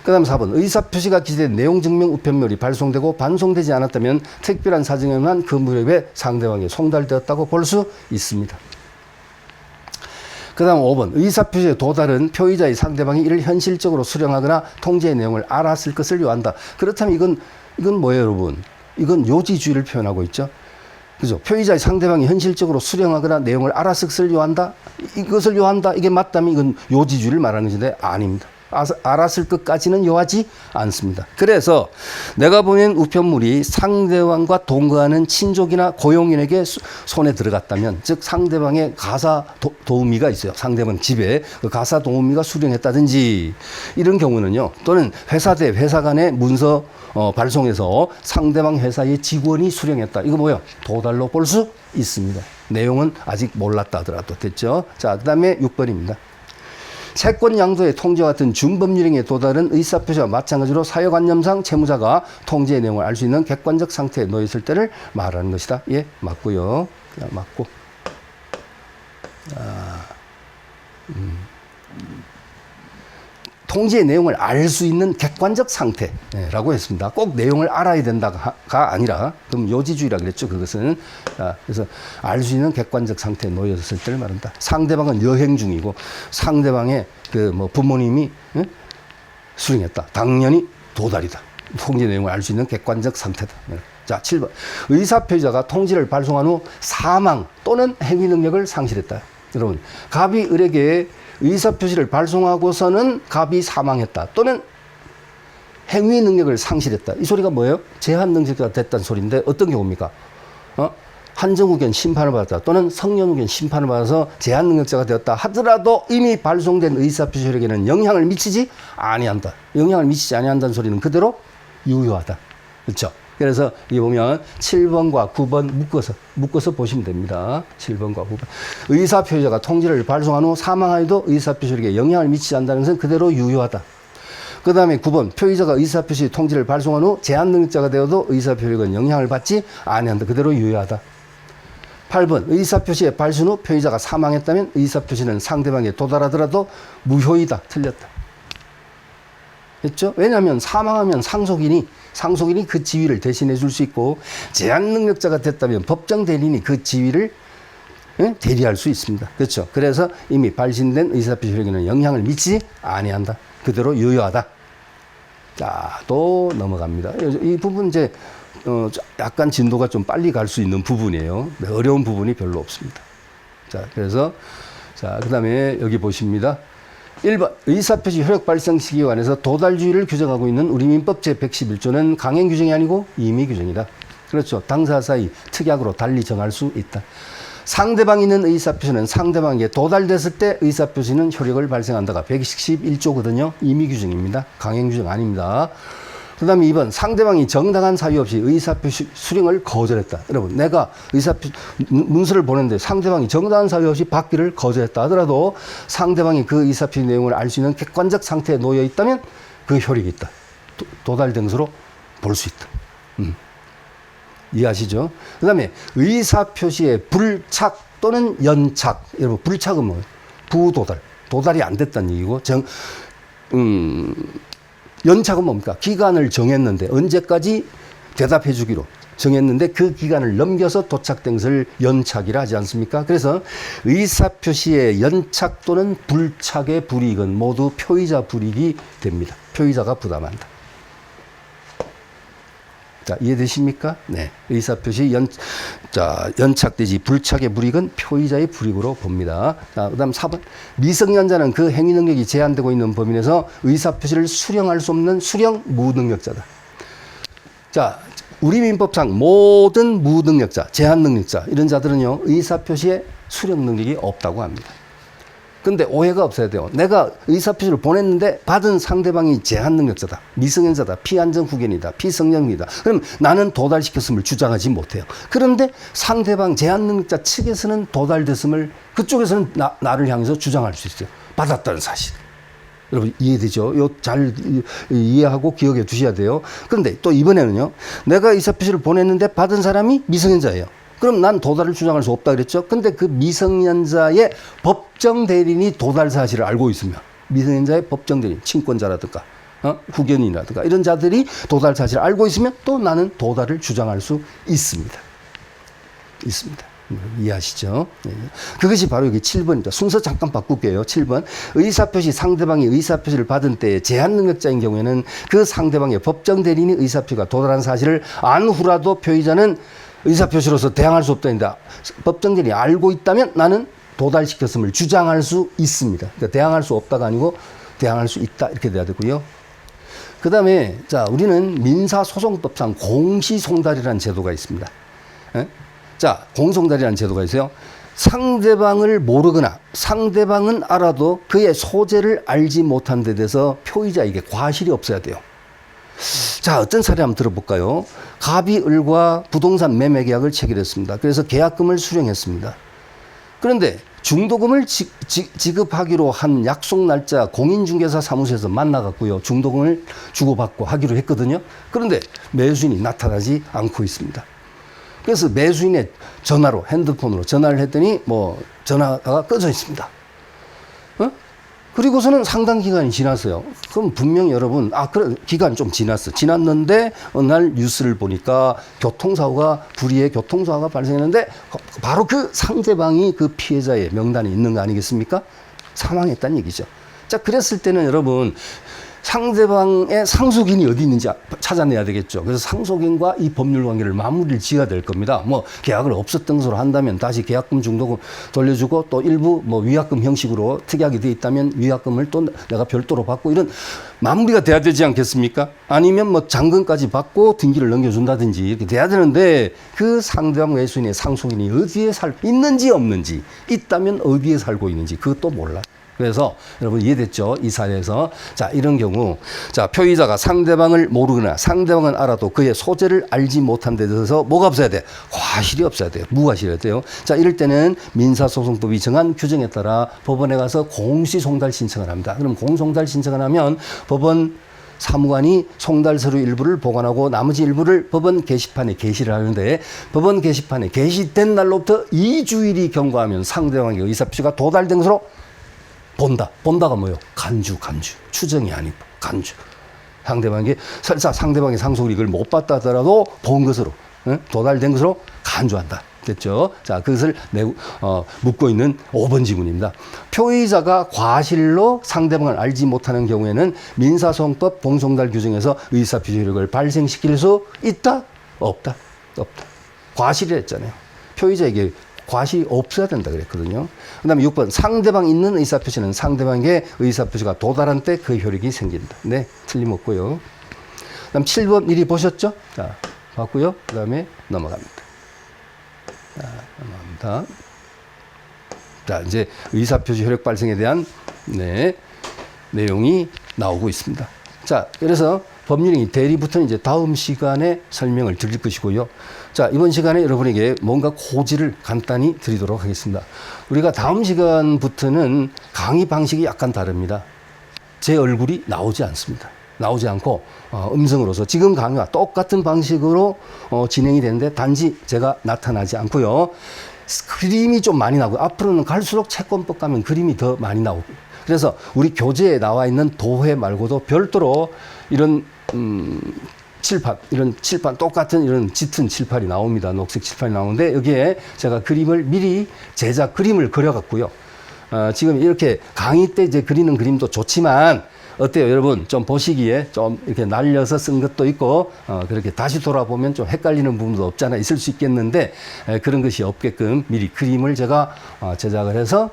그 다음 4번. 의사표시가 기재된 내용 증명 우편물이 발송되고 반송되지 않았다면 특별한 사정에 의한 그 무렵에 상대방에게 송달되었다고 볼 수 있습니다. 그 다음 5번. 의사표시의 도달은 표의자의 상대방이 이를 현실적으로 수령하거나 통지의 내용을 알았을 것을 요한다. 그렇다면 이건 뭐예요, 여러분? 이건 요지주의를 표현하고 있죠. 그죠? 표의자의 상대방이 현실적으로 수령하거나 내용을 알았을 것을 요한다? 이것을 요한다? 이게 맞다면 이건 요지주의를 말하는 것인데 아닙니다. 알았을 것까지는 요하지 않습니다. 그래서 내가 보낸 우편물이 상대방과 동거하는 친족이나 고용인에게 손에 들어갔다면, 즉 상대방의 가사 도우미가 있어요. 상대방 집에 그 가사 도우미가 수령했다든지 이런 경우는요. 또는 회사 대 회사 간의 문서 발송해서 상대방 회사의 직원이 수령했다. 이거 뭐예요? 도달로 볼 수 있습니다. 내용은 아직 몰랐다 하더라도 됐죠. 자, 그 다음에 6번입니다. 채권 양도의 통지와 같은 준법률행에 도달은 의사표시와 마찬가지로 사회관념상 채무자가 통지의 내용을 알 수 있는 객관적 상태에 놓여 있을 때를 말하는 것이다. 예, 맞고요. 그냥 맞고. 통지의 내용을 알 수 있는 객관적 상태라고 했습니다. 꼭 내용을 알아야 된다가 아니라, 그럼 요지주의라 그랬죠. 그것은. 그래서 알 수 있는 객관적 상태에 놓였을 때를 말한다. 상대방은 여행 중이고 상대방의 부모님이 수령했다. 당연히 도달이다. 통지 내용을 알 수 있는 객관적 상태다. 자, 7번. 의사표시자가 통지를 발송한 후 사망 또는 행위 능력을 상실했다. 여러분, 갑이 을에게 의사표시를 발송하고서는 갑이 사망했다. 또는 행위 능력을 상실했다. 이 소리가 뭐예요? 제한 능력자가 됐다는 소리인데 어떤 경우입니까? 한정후견 심판을 받았다. 또는 성년후견 심판을 받아서 제한 능력자가 되었다 하더라도 이미 발송된 의사표시에게는 영향을 미치지 아니한다. 영향을 미치지 아니한다는 소리는 그대로 유효하다. 그렇죠? 그래서 이 보면 7번과 9번 묶어서 보시면 됩니다. 7번과 9번. 의사표시자가 통지를 발송한 후 사망하여도 의사표시에게 영향을 미치지 않는다는 것은 그대로 유효하다. 그 다음에 9번. 표의자가 의사표시 통지를 발송한 후 제한능력자가 되어도 의사표시에게 영향을 받지 아니한다. 그대로 유효하다. 8번. 의사표시의 발신 후 표의자가 사망했다면 의사표시는 상대방에 도달하더라도 무효이다. 틀렸다. 했죠? 왜냐하면 사망하면 상속인이 그 지위를 대신해 줄 수 있고, 제한 능력자가 됐다면 법정 대리인이 그 지위를 대리할 수 있습니다. 그렇죠? 그래서 이미 발신된 의사표시에게는 영향을 미치지 아니한다. 그대로 유효하다. 자, 또 넘어갑니다. 이 부분 이제 약간 진도가 좀 빨리 갈 수 있는 부분이에요. 어려운 부분이 별로 없습니다. 자, 그래서 그다음에 여기 보십니다. 1번. 의사표시 효력 발생 시기에 관해서 도달주의를 규정하고 있는 우리 민법 제111조는 강행 규정이 아니고 임의 규정이다. 그렇죠. 당사 사이 특약으로 달리 정할 수 있다. 상대방이 있는 의사표시는 상대방에게 도달됐을 때 의사표시는 효력을 발생한다가 111조거든요. 임의 규정입니다. 강행 규정 아닙니다. 그 다음에 2번. 상대방이 정당한 사유 없이 의사표시 수령을 거절했다. 여러분, 내가 문서를 보냈는데 상대방이 정당한 사유 없이 받기를 거절했다 하더라도 상대방이 그 의사표시 내용을 알 수 있는 객관적 상태에 놓여 있다면 그 효력이 있다. 도달된 것으로 볼 수 있다. 이해하시죠? 그 다음에 의사표시의 불착 또는 연착. 여러분, 불착은 뭐예요? 부도달. 도달이 안 됐다는 얘기고, 연착은 뭡니까? 기간을 정했는데 언제까지 대답해 주기로 정했는데 그 기간을 넘겨서 도착된 것을 연착이라 하지 않습니까? 그래서 의사표시의 연착 또는 불착의 불이익은 모두 표의자 불이익이 됩니다. 표의자가 부담한다. 자, 이해되십니까? 네. 의사표시 연착되지 불착의 불이익은 표의자의 불이익으로 봅니다. 자, 그 다음 4번. 미성년자는 그 행위 능력이 제한되고 있는 범위 내에서 의사표시를 수령할 수 없는 수령 무능력자다. 자, 우리 민법상 모든 무능력자, 제한 능력자, 이런 자들은요, 의사표시에 수령 능력이 없다고 합니다. 근데 오해가 없어야 돼요. 내가 의사표시를 보냈는데 받은 상대방이 제한 능력자다, 미성년자다, 피안전 후견이다, 피성년이다. 그럼 나는 도달시켰음을 주장하지 못해요. 그런데 상대방 제한 능력자 측에서는 도달됐음을 그쪽에서는 나를 향해서 주장할 수 있어요. 받았다는 사실. 여러분 이해되죠? 이거 잘 이해하고 기억해 두셔야 돼요. 그런데 또 이번에는요, 내가 의사표시를 보냈는데 받은 사람이 미성년자예요. 그럼 난 도달을 주장할 수 없다 그랬죠. 근데 그 미성년자의 법정 대리인이 도달 사실을 알고 있으면, 미성년자의 법정 대리인, 친권자라든가 후견인이라든가 이런 자들이 도달 사실을 알고 있으면 또 나는 도달을 주장할 수 있습니다. 이해하시죠? 네. 그것이 바로 여기 7번입니다. 순서 잠깐 바꿀게요. 7번. 의사표시, 상대방이 의사표시를 받은 때에 제한 능력자인 경우에는 그 상대방의 법정 대리인이 의사표시가 도달한 사실을 안 후라도 표의자는 의사표시로서 대항할 수 없다는데, 법정 대리인이 알고 있다면 나는 도달시켰음을 주장할 수 있습니다. 그러니까 대항할 수 없다가 아니고 대항할 수 있다, 이렇게 돼야 되고요. 그 다음에 우리는 민사소송법상 공시송달이라는 제도가 있습니다. 자, 공송달이라는 제도가 있어요. 상대방을 모르거나 상대방은 알아도 그의 소재를 알지 못한 데 대해서 표의자에게 과실이 없어야 돼요. 자, 어떤 사례 한번 들어볼까요? 갑이 을과 부동산 매매 계약을 체결했습니다. 그래서 계약금을 수령했습니다. 그런데 중도금을 지급하기로 한 약속 날짜 공인중개사 사무소에서 만나갖고요, 중도금을 주고받고 하기로 했거든요. 그런데 매수인이 나타나지 않고 있습니다. 그래서 매수인의 전화로, 핸드폰으로 전화를 했더니 전화가 꺼져 있습니다. 그리고서는 상당 기간이 지났어요. 그럼 분명히 여러분, 그래, 기간이 좀 지났어. 지났는데, 어느 날 뉴스를 보니까 불의의 교통사고가 발생했는데, 바로 그 상대방이 그 피해자의 명단에 있는 거 아니겠습니까? 사망했다는 얘기죠. 자, 그랬을 때는 여러분, 상대방의 상속인이 어디 있는지 찾아내야 되겠죠. 그래서 상속인과 이 법률 관계를 마무리를 지어야 될 겁니다. 뭐 계약을 없었던 것으로 한다면 다시 계약금 중도금 돌려주고 또 일부 뭐 위약금 형식으로 특약이 되어 있다면 위약금을 또 내가 별도로 받고 이런 마무리가 돼야 되지 않겠습니까? 아니면 뭐 잔금까지 받고 등기를 넘겨준다든지 이렇게 돼야 되는데 그 상대방 외수인의 상속인이 어디에 있는지 없는지 있다면 어디에 살고 있는지 그것도 몰라. 그래서 여러분 이해됐죠? 이 사례에서. 자, 이런 경우 자, 표의자가 상대방을 모르거나 상대방은 알아도 그의 소재를 알지 못한 데 대해서 뭐가 없어야 돼? 과실이 없어야 돼요. 무과실이어야 돼요. 자, 이럴 때는 민사소송법이 정한 규정에 따라 법원에 가서 공시송달 신청을 합니다. 그럼 공송달 신청을 하면 법원 사무관이 송달 서류 일부를 보관하고 나머지 일부를 법원 게시판에 게시를 하는데 법원 게시판에 게시된 날로부터 2주일이 경과하면 상대방의 의사표시가 도달된 것으로 본다가 뭐예요? 간주. 추정이 아니고 간주. 상대방에게 설사 상대방의 상속을 이걸 못 받다 하더라도 본 것으로 도달된 것으로 간주한다. 됐죠? 자, 그것을 묻고 있는 5번 지문입니다. 표의자가 과실로 상대방을 알지 못하는 경우에는 민사소송법 공송달 규정에서 의사표시 효력을 발생시킬 수 있다? 없다. 과실이라 했잖아요. 표의자에게 과실이 없어야 된다 그랬거든요. 그 다음에 6번 상대방 있는 의사표시는 상대방에게 의사표시가 도달한 때 그 효력이 생긴다. 네, 틀림없고요. 그 다음 7번 미리 보셨죠? 자, 봤고요. 그 다음에 넘어갑니다. 자, 이제 의사표시 효력 발생에 대한 내용이 나오고 있습니다. 자, 그래서 법률행위 대리부터는 이제 다음 시간에 설명을 드릴 것이고요. 자, 이번 시간에 여러분에게 뭔가 고지를 간단히 드리도록 하겠습니다. 우리가 다음 시간부터는 강의 방식이 약간 다릅니다. 제 얼굴이 나오지 않습니다. 나오지 않고 음성으로서 지금 강의와 똑같은 방식으로 진행이 되는데 단지 제가 나타나지 않고요. 그림이 좀 많이 나오고 앞으로는 갈수록 채권법 가면 그림이 더 많이 나오고 그래서 우리 교재에 나와 있는 도회 말고도 별도로 이런 칠판 똑같은 이런 짙은 칠판이 나옵니다. 녹색 칠판이 나오는데 여기에 제가 미리 제작 그림을 그려갖고요. 지금 이렇게 강의 때 이제 그리는 그림도 좋지만 어때요, 여러분? 좀 보시기에 좀 이렇게 날려서 쓴 것도 있고, 그렇게 다시 돌아보면 좀 헷갈리는 부분도 없잖아 있을 수 있겠는데, 그런 것이 없게끔 미리 그림을 제가 제작을 해서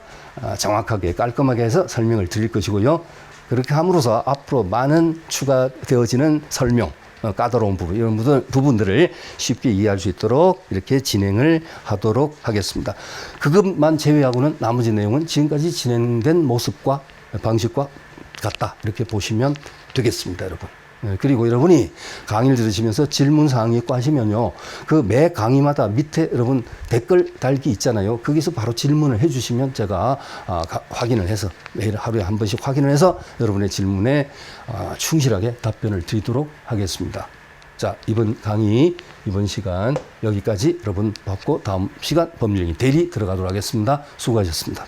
정확하게 깔끔하게 해서 설명을 드릴 것이고요. 그렇게 함으로써 앞으로 많은 추가되어지는 설명, 까다로운 부분, 이런 부분들을 쉽게 이해할 수 있도록 이렇게 진행을 하도록 하겠습니다. 그것만 제외하고는 나머지 내용은 지금까지 진행된 모습과 방식과 같다. 이렇게 보시면 되겠습니다, 여러분. 그리고 여러분이 강의를 들으시면서 질문 사항이 있고 하시면요. 그 매 강의마다 밑에 여러분 댓글 달기 있잖아요. 거기서 바로 질문을 해주시면 제가 확인을 해서 매일 하루에 한 번씩 확인을 해서 여러분의 질문에 충실하게 답변을 드리도록 하겠습니다. 자, 이번 시간 여기까지 여러분 받고 다음 시간 법률행위 대리 들어가도록 하겠습니다. 수고하셨습니다.